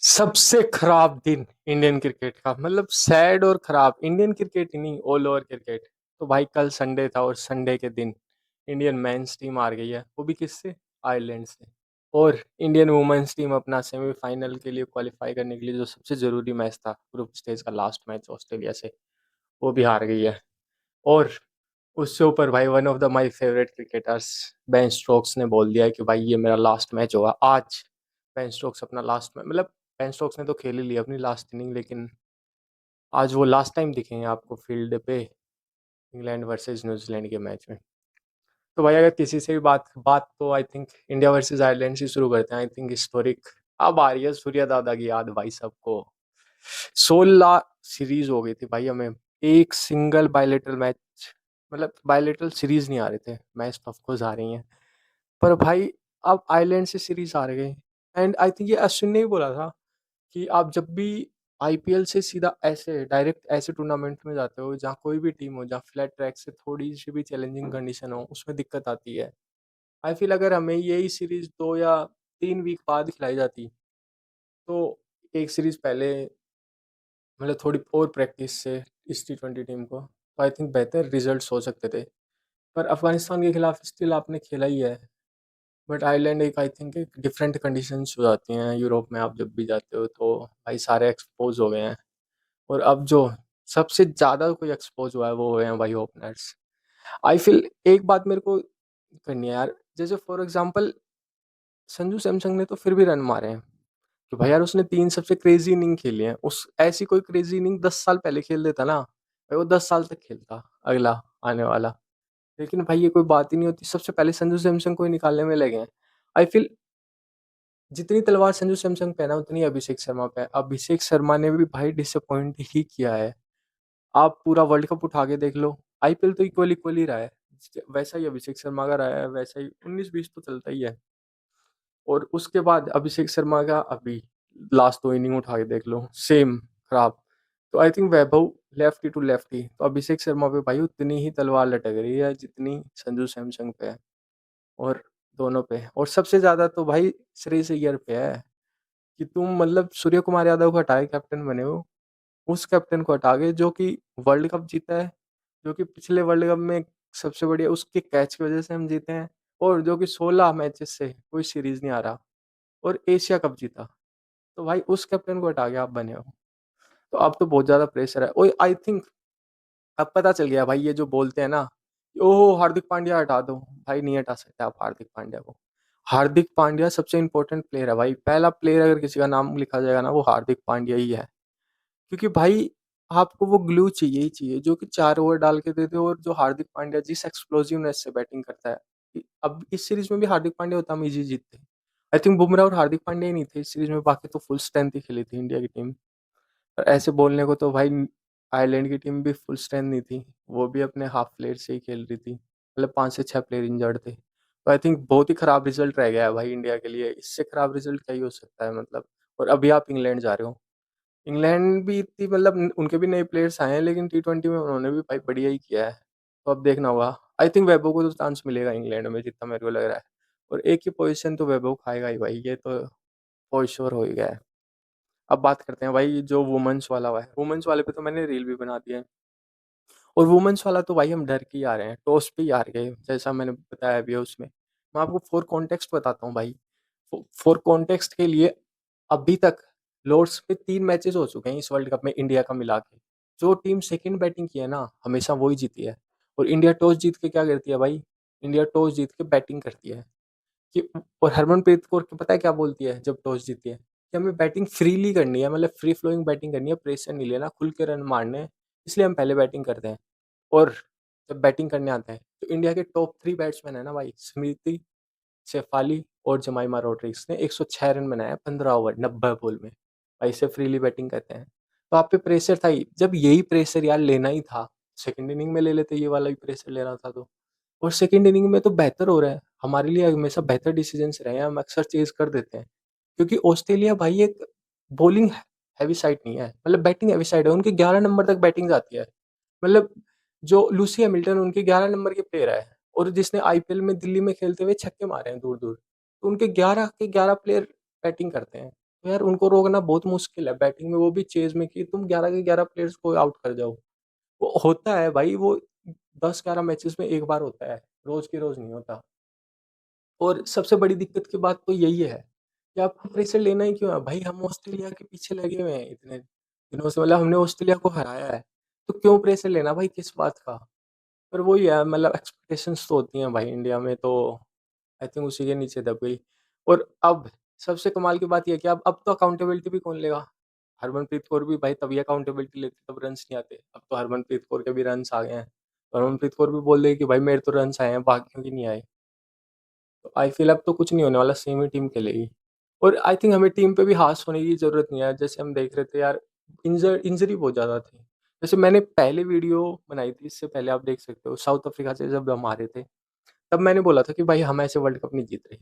सबसे खराब दिन इंडियन क्रिकेट का, मतलब सैड और खराब, इंडियन क्रिकेट ही नहीं, ऑल ओवर क्रिकेट। तो भाई कल संडे था और संडे के दिन इंडियन मेंस टीम हार गई है, वो भी किससे? आयरलैंड से। और इंडियन वुमेन्स टीम अपना सेमीफाइनल के लिए क्वालिफाई करने के लिए जो सबसे जरूरी मैच था, ग्रुप स्टेज का लास्ट मैच ऑस्ट्रेलिया से, वो भी हार गई है। और उससे ऊपर भाई one of the my favourite cricketers Ben Stokes ने बोल दिया है कि भाई ये मेरा लास्ट मैच होगा आज। बेन स्टोक्स अपना लास्ट में, मतलब बेन स्टोक्स ने तो खेल ही लिया अपनी लास्ट इनिंग, लेकिन आज वो लास्ट टाइम दिखेंगे आपको फील्ड पे इंग्लैंड वर्सेस न्यूजीलैंड के मैच में। तो भाई अगर किसी से भी बात बात तो I think India versus Ireland से शुरू करते हैं। आई थिंक हिस्टोरिक अब आ रही है सूर्या दादा की याद भाई सबको। 16 सीरीज हो गई थी भाई हमें, एक सिंगल बायलेटरल मैच, मतलब बायलेटरल सीरीज नहीं आ रहे थे, मैच तो ऑफकोर्स आ रही हैं, पर भाई अब आयरलैंड से सीरीज हार गए। एंड आई थिंक ये अश्विन ने ही बोला था कि आप जब भी आईपीएल से सीधा ऐसे डायरेक्ट ऐसे टूर्नामेंट में जाते हो जहाँ कोई भी टीम हो, जहाँ फ्लैट ट्रैक से थोड़ी सी भी चैलेंजिंग कंडीशन हो, उसमें दिक्कत आती है। आई फील अगर हमें यही सीरीज 2 या 3 वीक बाद खिलाई जाती, तो एक सीरीज पहले, मतलब थोड़ी और प्रैक्टिस से इस T20 टीम को, तो आई थिंक बेहतर रिजल्ट्स हो सकते थे। पर अफगानिस्तान के खिलाफ स्टिल आपने खेला ही है। बट आयरलैंड एक आई थिंक एक डिफरेंट कंडीशंस हो जाती हैं, यूरोप में आप जब भी जाते हो तो भाई सारे एक्सपोज हो गए हैं। और अब जो सबसे ज़्यादा कोई एक्सपोज हुआ है वो हुए हैं भाई ओपनर्स। आई फील एक बात मेरे को करनी है यार, जैसे फॉर एग्जांपल संजू सैमसंग ने तो फिर भी रन मारे हैं कि भाई यार उसने 3 सबसे क्रेजी इनिंग खेली है, उस ऐसी कोई क्रेजी इनिंग 10 साल पहले खेल देता ना, भाई वो 10 साल तक खेलता अगला आने वाला। लेकिन भाई ये कोई बात ही नहीं होती, सबसे पहले संजू सैमसंग को ही निकालने में लगे हैं। आई फील जितनी तलवार संजू सैमसंग पे है ना, उतनी अभिषेक शर्मा पे है। अभिषेक शर्मा ने भी भाई डिसअपॉइंट ही किया है। आप पूरा वर्ल्ड कप उठा के देख लो, आईपीएल तो इक्वल इक्वल ही रहा है, वैसा ही अभिषेक शर्मा का रहा है, वैसा ही 19-20 तो चलता ही है। और उसके बाद अभिषेक शर्मा का अभी लास्ट 2 इनिंग उठा के देख लो, सेम खराब। तो I think Vaibhav lefty to lefty, तो अभिषेक शर्मा पे भाई उतनी ही तलवार लटक रही है जितनी संजू सैमसंग पे है। और दोनों पे, और सबसे ज्यादा तो भाई श्रेयस अय्यर पे है कि तुम मतलब सूर्य कुमार यादव को हटाए कैप्टन बने हो, उस कैप्टन को हटा के जो कि वर्ल्ड कप जीता है, जो कि पिछले वर्ल्ड कप में सबसे बढ़िया उसके कैच की वजह से हम जीते हैं, और जो कि 16 मैचेस से कोई सीरीज नहीं आ रहा, और एशिया कप जीता। तो भाई उस कैप्टन को हटा के आप बने हो, तो अब तो बहुत ज्यादा प्रेशर है। और आई थिंक अब पता चल गया भाई, ये जो बोलते हैं ना कि ओहो हार्दिक पांड्या हटा दो, भाई नहीं हटा सकते आप हार्दिक पांड्या को। हार्दिक पांड्या सबसे इंपॉर्टेंट प्लेयर है भाई, पहला प्लेयर अगर किसी का नाम लिखा जाएगा ना वो हार्दिक पांड्या ही है। क्योंकि भाई आपको वो ग्लू चाहिए ही चाहिए जो कि 4 ओवर डाल के दे दे, और जो हार्दिक पांड्या जिस एक्सप्लोसिवनेस से बैटिंग करता है। अब इस सीरीज में भी हार्दिक पांड्या होता हम इजी जीतते। आई थिंक बुमराह और हार्दिक पांड्या ही नहीं थे इस सीरीज में, बाकी तो फुल स्ट्रेंथ ही खेली थी इंडिया की टीम। पर ऐसे बोलने को तो भाई आयरलैंड की टीम भी फुल स्ट्रेंथ नहीं थी, वो भी अपने हाफ प्लेयर से ही खेल रही थी, मतलब 5 से 6 प्लेयर इंजर्ड थे। तो आई थिंक बहुत ही खराब रिजल्ट रह गया है भाई इंडिया के लिए, इससे खराब रिजल्ट क्या ही हो सकता है मतलब। और अभी आप इंग्लैंड जा रहे हो, इंग्लैंड भी इतनी मतलब उनके भी नए प्लेयर्स आए हैं, लेकिन T20 में उन्होंने भी भाई बढ़िया ही किया है। तो अब देखना होगा। आई थिंक वैभव को तो चांस मिलेगा इंग्लैंड में, जितना मेरे को लग रहा है। और एक ही पोजीशन तो वैभव खाएगा ही भाई, ये तो फॉर श्योर हो ही गया है। अब बात करते हैं भाई जो वुमेन्स वाला हुआ है, वुमेन्स वाले पे तो मैंने रील भी बना दिया है। और वुमेन्स वाला तो भाई हम डर के ही आ रहे हैं, टॉस पे ही हार गए जैसा मैंने बताया अभी है उसमें। मैं आपको फॉर कॉन्टेक्स्ट बताता हूँ भाई, फॉर कॉन्टेक्स्ट के लिए, अभी तक लॉर्ड्स पे 3 मैचेस हो चुके हैं इस वर्ल्ड कप में इंडिया का मिला के। जो टीम सेकंड बैटिंग की है ना हमेशा वही जीती है। और इंडिया टॉस जीत के क्या करती है भाई, इंडिया टॉस जीत के बैटिंग करती है कि, और हरमनप्रीत कौर को पता है क्या बोलती है जब टॉस जीती है, कि हमें बैटिंग फ्रीली करनी है, मतलब फ्री फ्लोइंग बैटिंग करनी है, प्रेशर नहीं लेना, खुल के रन मारने हैं, इसलिए हम पहले बैटिंग करते हैं। और जब बैटिंग करने आते हैं तो इंडिया के टॉप 3 बैट्समैन है ना भाई, स्मृति, शेफाली और जमाइमा रोड्रिग्स ने 106 रन बनाए 15 ओवर 90 बॉल में, भाई से फ्रीली बैटिंग करते हैं। तो आप पे प्रेशर था ही, जब यही प्रेशर यार लेना ही था सेकंड इनिंग में ले लेते, ये वाला भी प्रेशर लेना था तो। और सेकंड इनिंग में तो बेहतर हो रहा है हमारे लिए, हमेशा बेहतर डिसीजंस रहे हैं, हम अक्सर चेज कर देते हैं। क्योंकि ऑस्ट्रेलिया भाई एक बॉलिंग हैवी साइड नहीं है, मतलब बैटिंग हैवी साइड है, उनके 11 नंबर तक बैटिंग जाती है। मतलब जो लूसी हैमिल्टन उनके 11 नंबर के प्लेयर है, और जिसने आईपीएल में दिल्ली में खेलते हुए छक्के मारे हैं दूर दूर, तो उनके 11 के 11 प्लेयर बैटिंग करते हैं। तो यार उनको रोकना बहुत मुश्किल है बैटिंग में, वो भी चेज़ में कि तुम 11 के 11 प्लेयर्स को आउट कर जाओ। वो होता है भाई, वो 10-11 मैचेस में 1 बार होता है, रोज़ की रोज़ नहीं होता। और सबसे बड़ी दिक्कत की बात तो यही है कि आपको प्रेशर लेना ही क्यों है? भाई हम ऑस्ट्रेलिया के पीछे लगे हुए हैं इतने दिनों से, मतलब हमने ऑस्ट्रेलिया को हराया है, तो क्यों प्रेशर लेना भाई, किस बात का? पर वही है, मतलब एक्सपेक्टेशंस तो होती हैं भाई इंडिया में, तो आई थिंक उसी के नीचे दब गई। और अब सबसे कमाल की बात ये है कि अब तो अकाउंटेबिलिटी भी कौन लेगा? हरमनप्रीत कौर भी भाई तभी अकाउंटेबिलिटी लेती है, तब रन्स नहीं आते। अब तो हरमनप्रीत कौर के भी रन्स आ गए हैं। हरमनप्रीत कौर भी बोल देगी कि भाई मेरे तो रन्स आए हैं, बाकियों के नहीं आए। तो आई फ़ील अब तो कुछ नहीं होने वाला, सेम ही टीम खेलेगी। और आई थिंक हमें टीम पे भी हास होने की ज़रूरत नहीं है। जैसे हम देख रहे थे यार, इंजरी बहुत ज़्यादा थी। जैसे मैंने पहले वीडियो बनाई थी, इससे पहले आप देख सकते हो, साउथ अफ्रीका से जब हम हारे थे, तब मैंने बोला था कि भाई हम ऐसे वर्ल्ड कप नहीं जीत रहे।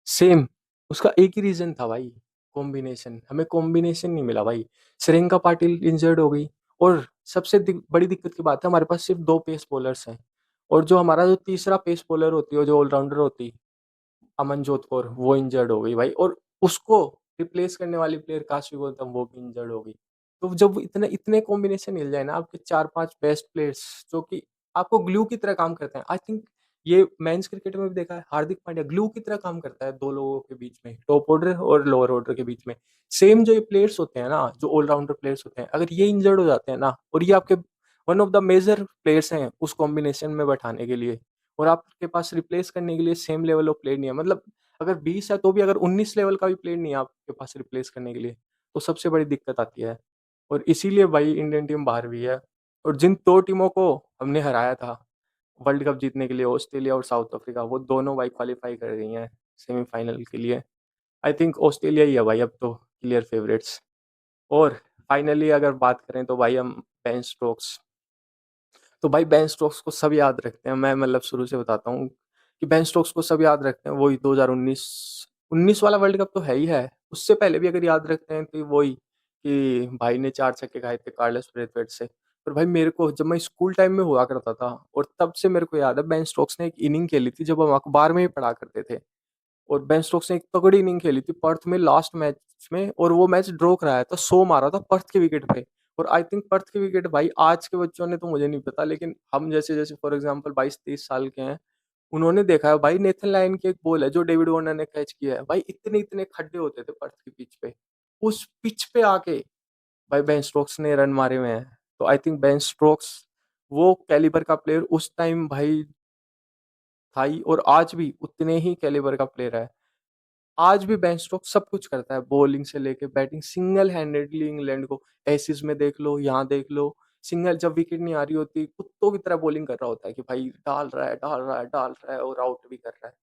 सेम उसका एक ही रीज़न था भाई, कॉम्बिनेशन। हमें कॉम्बिनेशन नहीं मिला भाई। श्रेयंका पाटिल इंजर्ड हो गई, और सबसे बड़ी दिक्कत की बात है, हमारे पास सिर्फ 2 पेस बॉलर्स हैं। और जो हमारा जो तीसरा पेस बॉलर होती है, जो ऑलराउंडर होती, अमनजोत कौर, वो इंजर्ड हो गई भाई। और उसको रिप्लेस करने वाली प्लेयर काशी गौतम, वो भी इंजर्ड हो गई। तो जब इतने इतने कॉम्बिनेशन मिल जाए ना आपके 4-5 बेस्ट प्लेयर्स, जो कि आपको ग्लू की तरह काम करते हैं। आई थिंक ये मेंस क्रिकेट में भी देखा है, हार्दिक पांड्या ग्लू की तरह काम करता है 2 लोगों के बीच में, टॉप ऑर्डर और लोअर ऑर्डर के बीच में। सेम जो ये प्लेयर्स होते हैं ना, जो ऑलराउंडर प्लेयर्स होते हैं, अगर ये इंजर्ड हो जाते हैं ना, और ये आपके one of the major players हैं उस कॉम्बिनेशन में बैठाने के लिए, और आपके पास रिप्लेस करने के लिए सेम लेवल ऑफ प्लेयर नहीं है, मतलब अगर 20 है तो भी अगर 19 लेवल का भी प्लेयर नहीं है आपके पास रिप्लेस करने के लिए, तो सबसे बड़ी दिक्कत आती है। और इसीलिए भाई इंडियन टीम बाहर भी है। और जिन 2 टीमों को हमने हराया था वर्ल्ड कप जीतने के लिए, ऑस्ट्रेलिया और साउथ अफ्रीका, वो दोनों भाई क्वालीफाई कर गई हैं सेमीफाइनल के लिए। आई थिंक ऑस्ट्रेलिया ही है भाई अब तो क्लियर फेवरेट्स। और फाइनली अगर बात करें तो भाई हम बेन स्टोक्स, तो भाई बेन स्टोक्स को सब याद रखते हैं। मैं मतलब शुरू से बताता हूँ कि बेन स्टोक्स को सब याद रखते हैं, वही 2019 19 वाला वर्ल्ड कप तो है ही है। उससे पहले भी अगर याद रखते हैं तो वही कि भाई ने 4 छक्के खाए थे कार्लोस ब्रेथवेट से। पर भाई मेरे को जब मैं स्कूल टाइम में हुआ करता था, और तब से मेरे को याद है बेन स्टोक्स ने एक इनिंग खेली थी जब हम अखबार में ही पढ़ा करते थे। और बेन स्टोक्स ने एक तगड़ी इनिंग खेली थी पर्थ में लास्ट मैच में, और वो मैच ड्रॉ कराया था, 100 मारा था पर्थ के विकेट पे। और आई थिंक पर्थ के विकेट भाई आज के बच्चों ने तो मुझे नहीं पता, लेकिन हम जैसे जैसे फॉर एग्जांपल 22-23 साल के हैं, उन्होंने देखा है भाई। नेथन लायन की एक बॉल है जो डेविड वार्नर ने कैच किया है भाई, इतने इतने खड्डे होते थे पर्थ की पिच पे, उस पिच पे आके भाई बेन स्टोक्स ने रन मारे हुए हैं। तो आई थिंक बेन स्टोक्स वो कैलिबर का प्लेयर उस टाइम भाई था ही, और आज भी उतने ही कैलिबर का प्लेयर है। आज भी बेन स्टोक्स सब कुछ करता है, बॉलिंग से लेके बैटिंग, सिंगल हैंडेडली इंग्लैंड को एसिस में देख लो, यहाँ देख लो, सिंगल जब विकेट नहीं आ रही होती कुत्तों की तरह बॉलिंग कर रहा होता है कि भाई डाल रहा है, डाल रहा है, डाल रहा है, और आउट भी कर रहा है।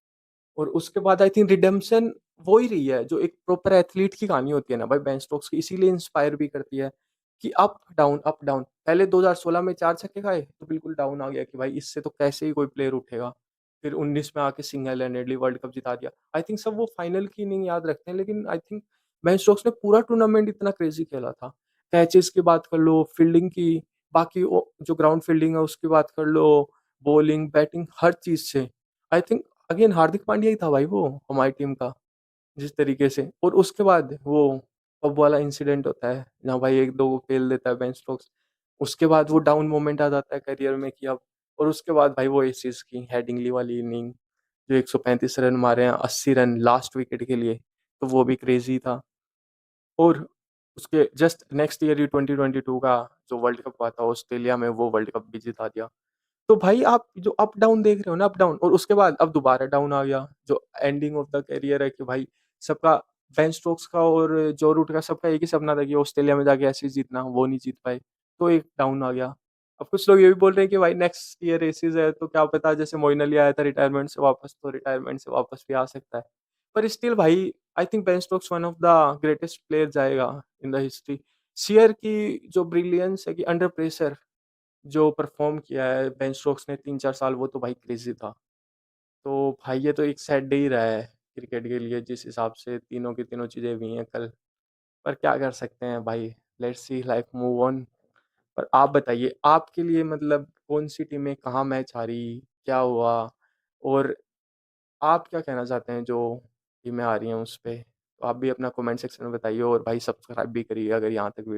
और उसके बाद आई थिंक रिडेम्पशन वो ही रही है जो एक प्रॉपर एथलीट की कहानी होती है ना भाई बेन स्टोक्स की, इसीलिए इंस्पायर भी करती है कि अप डाउन अप डाउन। पहले 2016 में 4 छक्के खाए तो बिल्कुल डाउन आ गया कि भाई इससे तो कैसे ही कोई प्लेयर उठेगा। फिर 19 में आके सिंगल हैंडेडली वर्ल्ड कप जिता दिया। आई थिंक सब वो फाइनल की इनिंग याद रखते हैं, लेकिन आई थिंक बेन स्टोक्स ने पूरा टूर्नामेंट इतना क्रेजी खेला था। कैचेस की बात कर लो, फील्डिंग की, बाकी जो ग्राउंड फील्डिंग है उसकी बात कर लो, बॉलिंग, बैटिंग, हर चीज से I think again Hardik Pandya ही था भाई वो हमारी टीम का, जिस तरीके से। और उसके बाद वो पब वाला इंसिडेंट होता है जहाँ भाई 1-2 को खेल देता है बेन स्टोक्स। उसके बाद वो डाउन मोमेंट आ जाता है करियर में कि अब, और उसके बाद भाई वो एसिस की हेडिंगली वाली इनिंग जो 135 रन मारे हैं, 80 रन लास्ट विकेट के लिए, तो वो भी क्रेजी था। और उसके जस्ट नेक्स्ट ईयर ही 2022 का जो वर्ल्ड कप हुआ था ऑस्ट्रेलिया में, वो वर्ल्ड कप भी जिता दिया। तो भाई आप जो अप डाउन देख रहे हो ना, अप डाउन, और उसके बाद अब दोबारा डाउन आ गया, जो एंडिंग ऑफ द करियर है कि भाई सबका, बेन स्टोक्स का और जो रूट का सबका एक ही सपना था कि ऑस्ट्रेलिया में जाके ऐसे जीतना, वो नहीं जीत पाए, तो एक डाउन आ गया। अब कुछ लोग ये भी बोल रहे हैं कि भाई नेक्स्ट ईयर एसीज है, तो क्या पता, जैसे मोइन अली आया था रिटायरमेंट से वापस, तो रिटायरमेंट से वापस भी आ सकता है। पर स्टिल भाई I think Ben Stokes one of the greatest player जाएगा इन द हिस्ट्री। शेयर की जो ब्रिलियंस है कि अंडर प्रेशर जो परफ़ॉर्म किया है बेन स्टोक्स ने 3-4 साल, वो तो भाई क्रेज़ी था। तो भाई ये तो एक सैड डे ही रहा है क्रिकेट के लिए, जिस हिसाब से तीनों की तीनों चीज़ें हुई हैं कल। पर क्या कर सकते हैं भाई, let's see life move on. पर आप बताइए, आपके लिए मतलब कौन-सी टीमें कहाँ मैच हारी, क्या हुआ? और आप क्या कहना चाहते हैं जो टीमें हारी हैं उस पे? तो आप भी अपना कमेंट सेक्शन में बताइए और भाई सब्सक्राइब भी करिए अगर यहाँ तक वी